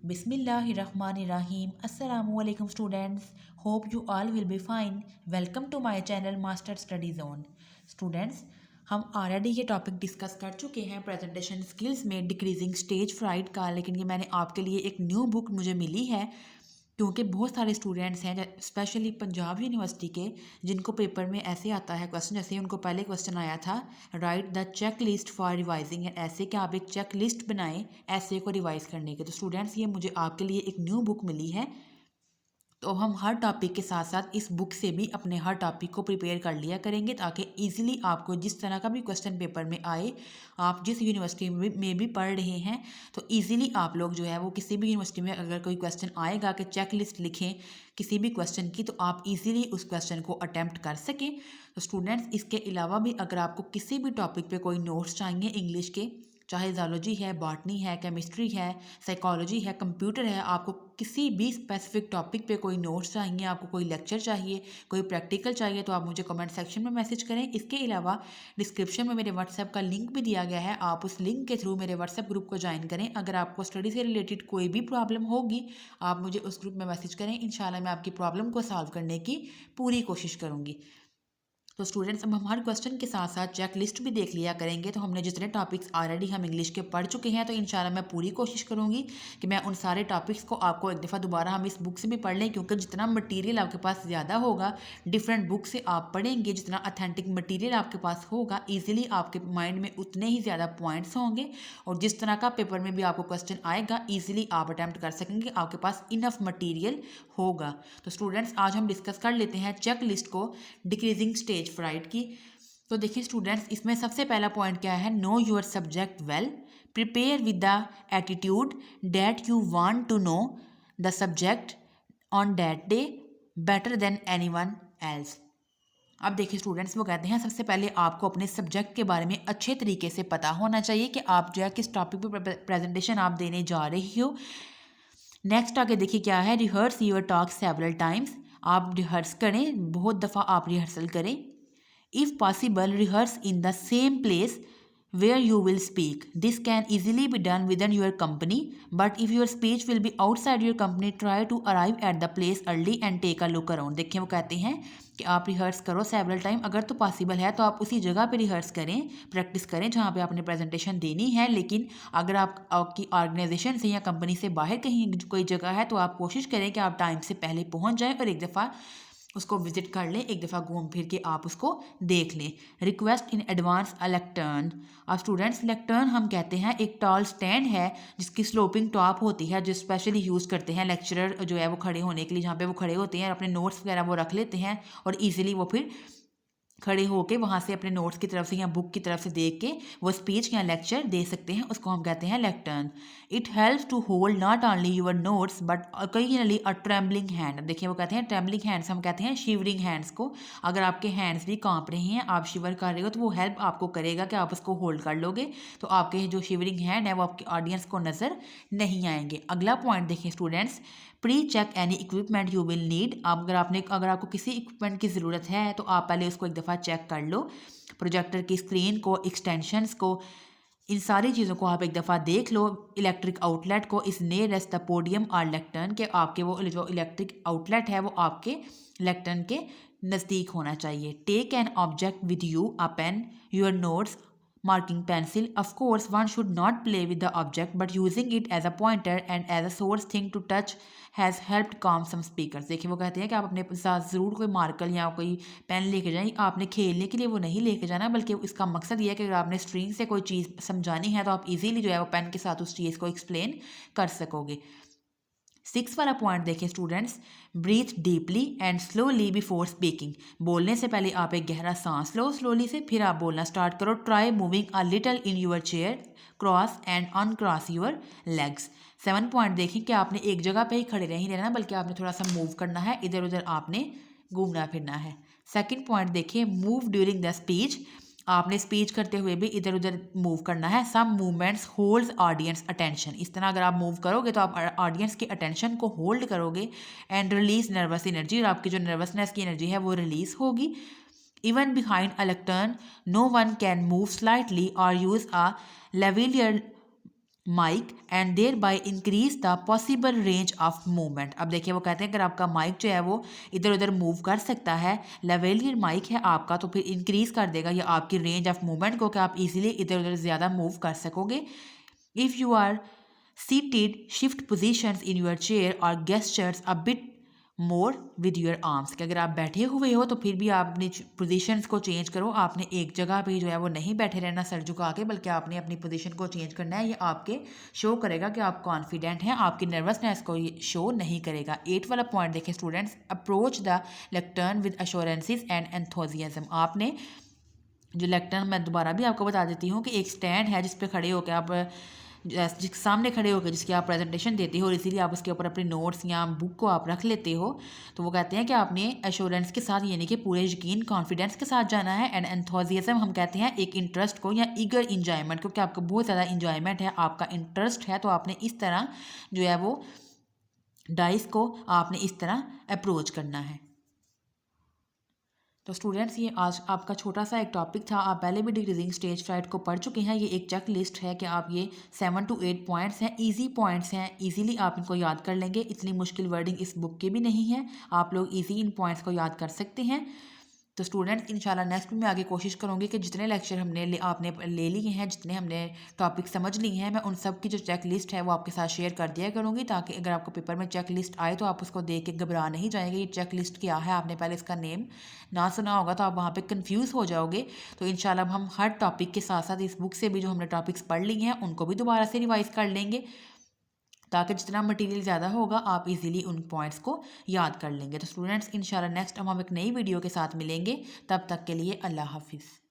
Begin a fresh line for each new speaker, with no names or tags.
Bismillahirrahmanirrahim. Assalamualaikum students. Hope you all will be fine. Welcome to my channel Master Study Zone. Students, हम already ये topic discuss कर चुके हैं presentation skills में decreasing stage fright का, लेकिन ये मैंने आपके लिए एक न्यू बुक मुझे मिली है क्योंकि बहुत सारे स्टूडेंट्स हैं स्पेशली पंजाब यूनिवर्सिटी के जिनको पेपर में ऐसे आता है क्वेश्चन, जैसे उनको पहले क्वेश्चन आया था right the check list for revising ऐसे कि आप एक चेक लिस्ट बनाएं ऐसे को रिवाइज करने के। तो स्टूडेंट्स ये मुझे आपके लिए एक न्यू बुक मिली है, तो हम हर टॉपिक के साथ साथ इस बुक से भी अपने हर टॉपिक को प्रिपेयर कर लिया करेंगे ताकि इजीली आपको जिस तरह का भी क्वेश्चन पेपर में आए, आप जिस यूनिवर्सिटी में भी पढ़ रहे हैं तो इजीली आप लोग जो है वो किसी भी यूनिवर्सिटी में अगर कोई क्वेश्चन आएगा कि चेक लिस्ट लिखें किसी भी क्वेश्चन की, तो आप इजीली उस क्वेश्चन को अटैम्प्ट कर सकें। तो स्टूडेंट्स इसके अलावा भी अगर आपको किसी भी टॉपिक पे कोई नोट्स चाहिए इंग्लिश के, चाहे ज़ूलॉजी है, बॉटनी है, केमिस्ट्री है, साइकोलॉजी है, कंप्यूटर है, आपको किसी भी स्पेसिफिक टॉपिक पे कोई नोट्स चाहिए, आपको कोई लेक्चर चाहिए, कोई प्रैक्टिकल चाहिए, तो आप मुझे कमेंट सेक्शन में मैसेज करें। इसके अलावा डिस्क्रिप्शन में मेरे व्हाट्सएप का लिंक भी दिया गया है, आप उस लिंक के थ्रू मेरे व्हाट्सएप ग्रुप को ज्वाइन करें। अगर आपको स्टडी से रिलेटेड कोई भी प्रॉब्लम होगी आप मुझे उस ग्रुप में मैसेज करें, इंशाल्लाह मैं आपकी प्रॉब्लम को सॉल्व करने की पूरी कोशिश करूँगी। तो स्टूडेंट्स अब हम हर क्वेश्चन के साथ साथ चेक लिस्ट भी देख लिया करेंगे। तो हमने जितने टॉपिक्स ऑलरेडी हम इंग्लिश के पढ़ चुके हैं, तो इंशाल्लाह मैं पूरी कोशिश करूँगी कि मैं उन सारे टॉपिक्स को आपको एक दफ़ा दोबारा हम इस बुक से भी पढ़ लें, क्योंकि जितना मटेरियल आपके पास ज़्यादा होगा डिफरेंट बुक से आप पढ़ेंगे, जितना अथेंटिक मटेरियल आपके पास होगा ईजिली आपके माइंड में उतने ही ज़्यादा पॉइंट्स होंगे और जिस तरह का पेपर में भी आपको क्वेश्चन आएगा ईजिली आप अटैम्प्ट कर सकेंगे, आपके पास इनफ मटीरियल होगा। तो स्टूडेंट्स आज हम डिस्कस कर लेते हैं चेक लिस्ट को डिक्रीजिंग स्टेज फ्राइट की। तो देखिए स्टूडेंट्स, इसमें सबसे पहला पॉइंट क्या है, know your subject well, prepare with the attitude that you want to know the subject on that day better than anyone else. अब देखिए स्टूडेंट्स, वो कहते हैं सबसे पहले आपको अपने सब्जेक्ट के बारे में अच्छे तरीके से पता होना चाहिए कि आप जो है किस टॉपिक पर प्रेजेंटेशन आप देने जा रही हो। नेक्स्ट आगे देखिए क्या है, rehearse your talk several times, आप रिहर्स करें, बहुत दफ़ा आप रिहर्सल करें। If possible, rehearse in the same place where you will speak. This can easily be done within your company, but if your speech will be outside your company, try to arrive at the place early and take a look around. देखिए वो कहते हैं कि आप rehearse करो several time, अगर तो possible है तो आप उसी जगह पे रिहर्स करें, प्रैक्टिस करें जहाँ पे आपने प्रेजेंटेशन देनी है। लेकिन अगर आप आपकी ऑर्गेनाइजेशन से या कंपनी से बाहर कहीं कोई जगह है तो आप कोशिश करें कि आप टाइम से पहले पहुँच जाएँ और एक दफ़ा उसको विजिट कर लें, एक दफ़ा घूम फिर के आप उसको देख लें। रिक्वेस्ट इन एडवांस अ लेक्टर्न। अब स्टूडेंट्स लेक्टर्न हम कहते हैं एक टॉल स्टैंड है जिसकी स्लोपिंग टॉप होती है, जो स्पेशली यूज़ करते हैं लेक्चरर जो है वो खड़े होने के लिए, जहाँ पे वो खड़े होते हैं अपने नोट्स वगैरह वो रख लेते हैं और ईजिली वो फिर खड़े होके वहाँ से अपने नोट्स की तरफ से या बुक की तरफ से देख के वो स्पीच या लेक्चर दे सकते हैं, उसको हम कहते हैं lectern. It helps to hold not only your notes but occasionally a trembling hand. देखिए वो कहते हैं ट्रेम्बलिंग हैंड्स, हम कहते हैं शिवरिंग हैंड्स को। अगर आपके हैंड्स भी कांप रहे हैं, आप शिवर कर रहे हो, तो वो हेल्प आपको करेगा कि आप उसको होल्ड कर लोगे, तो आपके जो शिवरिंग हैंड है वो आपके ऑडियंस को नज़र नहीं आएंगे। अगला पॉइंट देखिए students, pre check any equipment you will need. अगर आपको किसी इक्विपमेंट की ज़रूरत है तो आप पहले उसको एक दफ़ा चेक कर लो, प्रोजेक्टर की स्क्रीन को, एक्सटेंशंस को, इन सारी चीज़ों को आप एक दफ़ा देख लो। इलेक्ट्रिक आउटलेट को इस नियरेस्ट द पोडियम और लेक्टर्न के, आपके वो जो इलेक्ट्रिक आउटलेट है वो आपके लेक्टर्न के नज़दीक होना चाहिए। Take an object with you, a pen, your notes, marking pencil. Of course one should not play with the object but using it as a pointer and as a source thing to touch has helped calm some speakers. देखिए वो कहते हैं कि आप अपने साथ ज़रूर कोई मार्कर या कोई पेन लेके जाएं, आपने खेलने के लिए वो नहीं लेके जाना, बल्कि इसका मकसद ये है कि अगर आपने स्ट्रिंग से कोई चीज़ समझानी है तो आप इजीली जो है वो पेन के साथ उस चीज़ को एक्सप्लेन कर सकोगे। 6 वाला पॉइंट देखिए students, breathe deeply and slowly before speaking. बोलने से पहले आप एक गहरा सांस लो स्लोली से, फिर आप बोलना स्टार्ट करो। Try moving a little in your chair, cross and uncross your legs. 7 point देखिए कि आपने एक जगह पे ही खड़े नहीं रहना, बल्कि आपने थोड़ा सा मूव करना है, इधर उधर आपने घूमना फिरना है। सेकंड पॉइंट देखिए, मूव ड्यूरिंग द स्पीच। आपने स्पीच करते हुए भी इधर उधर मूव करना है। सम मूवमेंट्स होल्ड्स ऑडियंस अटेंशन। इस तरह अगर आप मूव करोगे तो आप ऑडियंस की अटेंशन को होल्ड करोगे। एंड रिलीज नर्वस एनर्जी, और आपकी जो नर्वसनेस की एनर्जी है वो रिलीज होगी। Even behind a lectern no one can move slightly or use a lavalier mic and thereby increase the possible range of movement. अब देखिए वो कहते हैं अगर आपका माइक जो है वो इधर उधर मूव कर सकता है, लेवलियर माइक है आपका, तो फिर इंक्रीज कर देगा या आपकी रेंज ऑफ मूवमेंट को कि आप इजीली इधर उधर ज़्यादा मूव कर सकोगे। If you are seated, shift positions in your chair or gestures a bit more with your arms। कि अगर आप बैठे हुए हो तो फिर भी आप अपनी पोजीशंस को चेंज करो, आपने एक जगह पे जो है वो नहीं बैठे रहना सर झुका के, बल्कि आपने अपनी पोजीशन को चेंज करना है। ये आपके शो करेगा कि आप कॉन्फिडेंट हैं, आपकी नर्वसनेस को ये शो नहीं करेगा। 8 वाला पॉइंट देखें students, approach the lectern with assurances and enthusiasm. आपने जो लेक्टर्न, मैं दोबारा भी आपको बता देती हूँ कि एक स्टैंड है जिस पे खड़े होकर आप जिसके सामने खड़े होकर जिसकी आप प्रेजेंटेशन देते हो और इसीलिए आप उसके ऊपर अपने नोट्स या बुक को आप रख लेते हो, तो वो कहते हैं कि आपने एश्योरेंस के साथ यानी कि पूरे यकीन कॉन्फिडेंस के साथ जाना है। एंड एंथुजियाज्म हम कहते हैं एक इंटरेस्ट को या ईगर इंजॉयमेंट, क्योंकि आपको बहुत ज़्यादा इंजॉयमेंट है, आपका इंटरेस्ट है, तो आपने इस तरह जो है वो डाइस को आपने इस तरह अप्रोच करना है। तो स्टूडेंट्स ये आज आपका छोटा सा एक टॉपिक था, आप पहले भी डिक्रीजिंग स्टेज फ्राइट को पढ़ चुके हैं। ये एक चेक लिस्ट है कि आप ये 7 to 8 पॉइंट्स हैं, इजी पॉइंट्स हैं, इजीली आप इनको याद कर लेंगे। इतनी मुश्किल वर्डिंग इस बुक की भी नहीं है, आप लोग इजी इन पॉइंट्स को याद कर सकते हैं। तो स्टूडेंट्स इंशाल्लाह नेक्स्ट में आगे कोशिश करूँगी कि जितने लेक्चर आपने ले लिए हैं, जितने हमने टॉपिक समझ लिए हैं, मैं उन सब की जो चेक लिस्ट है वो आपके साथ शेयर कर दिया करूँगी, ताकि अगर आपको पेपर में चेक लिस्ट आए तो आप उसको देख के घबरा नहीं जाएंगे। ये चेक लिस्ट क्या है, आपने पहले इसका नेम ना सुना होगा तो आप वहाँ पे कंफ्यूज हो जाओगे। तो इंशाल्लाह हम हर टॉपिक के साथ साथ इस बुक से भी जो हमने टॉपिक्स पढ़ लिए हैं उनको भी दोबारा से रिवाइज कर लेंगे, ताकि जितना मटेरियल ज़्यादा होगा आप इजीली उन पॉइंट्स को याद कर लेंगे। तो स्टूडेंट्स इंशाल्लाह नेक्स्ट हम एक नई वीडियो के साथ मिलेंगे, तब तक के लिए अल्लाह हाफिज़।